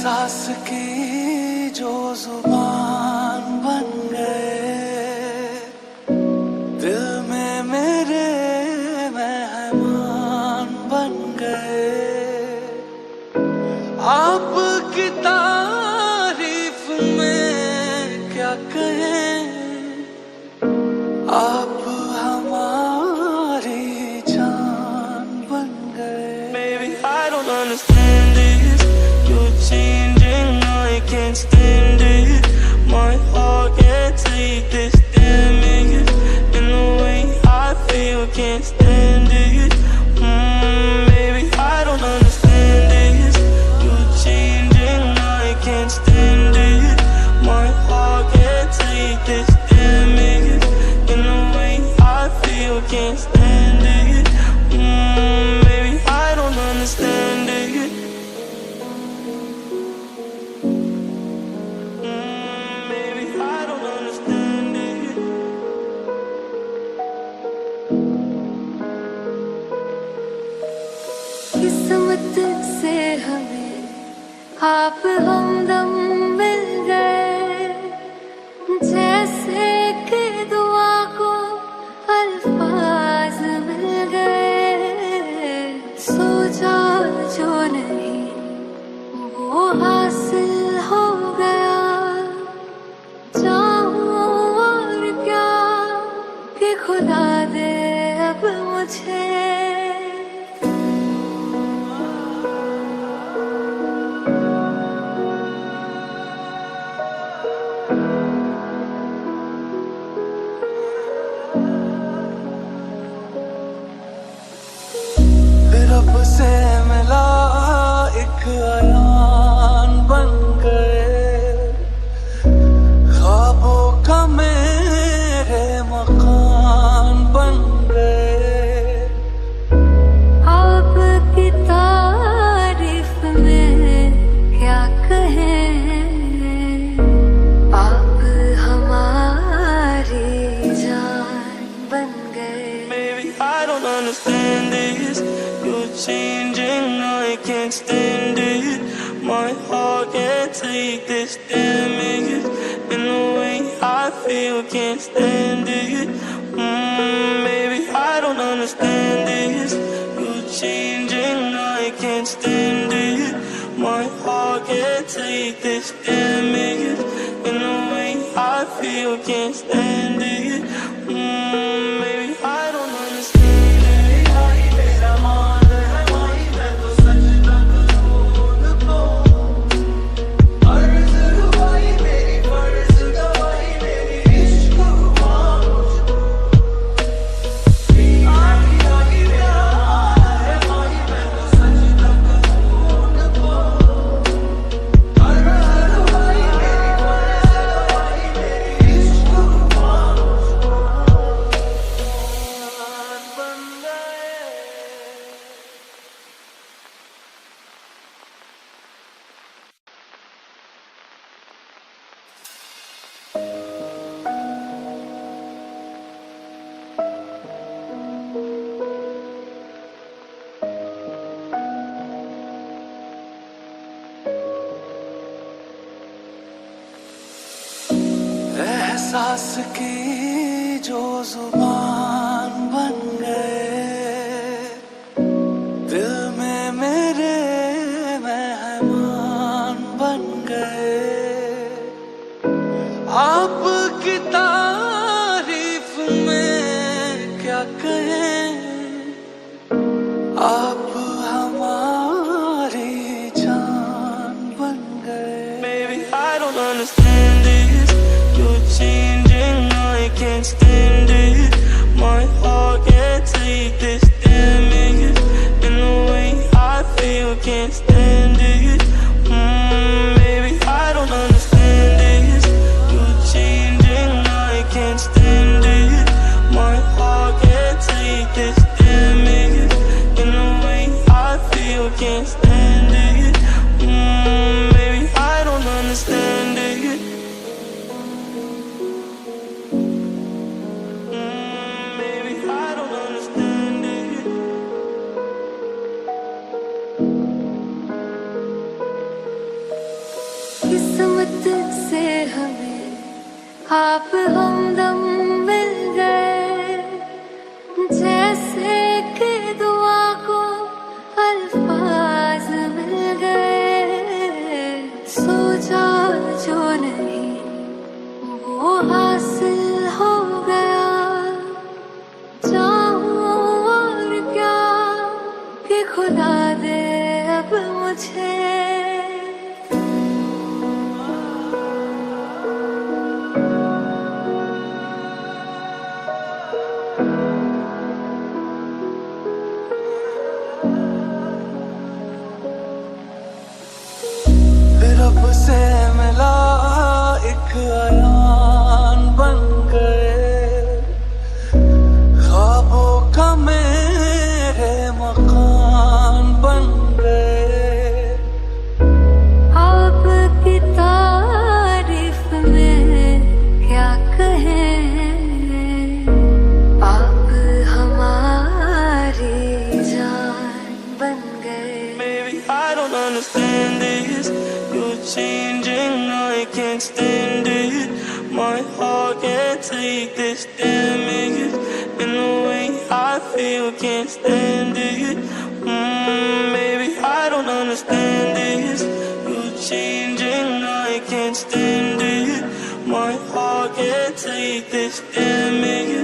एहसास की जो जुबान बन गए, दिल में मेरे मेहमान बन गए। आपकी तारीफ में क्या कहें, आप हमारी जान बन गए। Baby, I don't understand this. You're changing, I can't stand it. My heart can't take this damage. And the way I feel, can't stand it. Baby, I don't understand this. You're changing, I can't stand it. My heart can't take this damage. And the way I feel, can't stand it. Baby, I don't understand it. Baby, I don't understand it. किस्मत से हमें आप हमदम मिल गए, जैसे कि दुआ को अल्फाज मिल गए। सोचा जो नहीं वो हासिल हो गया, चाहूं और क्या कि खुदा दे अब मुझे। रब से मिला एक अयान बन गए, ख्वाबों का मेरे मकान बन गए। आपकी तारीफ में क्या कहें, आप हमारी जान बन गए। Baby, I don't understand this. You're changing, I can't stand it. My heart can't take this damage. And the way I feel, can't stand it. Baby, I don't understand this. You're changing, I can't stand it. My heart can't take this damage. And the way I feel, can't stand it. Baby, I don't understand it. आई मेरा मान है माही, मैं तो सच तक को अर्ज रुबाई मेरी, फर्ज गवाही मेरी, इश्क हुआ मुझको। आई आई मेरा मान है माही, मैं तो सच तक को अर्ज रुबाई मेरी, फर्ज गवाही मेरी, इश्क हुआ मुझको। बन गए। एहसास की जो जुबान बन गए, दिल में मेरे मेहमान बन गए। आपकी तारीफ में क्या कहें, आप हमारी जान बन गए। Baby, I don't understand this. You're changing, I can't stand it. My heart can't take this damage. And the way I feel, can't stand it. Baby, I don't understand this. You're changing, I can't stand it. My heart can't take this damage. And the way I feel, can't stand it. Baby, I don't understand it. Baby, I don't understand it. खुदा दे अब मुझे रब से मिला एक अयान बन गए, ख्वाबों का मेरे मकान बन गए। आपकी तारीफ में क्या कहें, आप हमारी जान बन गए। Baby, I don't understand this. You're changing, I can't stand it. My heart can't take this damage. And the way I feel, can't stand it. Baby, I don't understand this. You're changing, I can't stand it. My heart can't take this damage.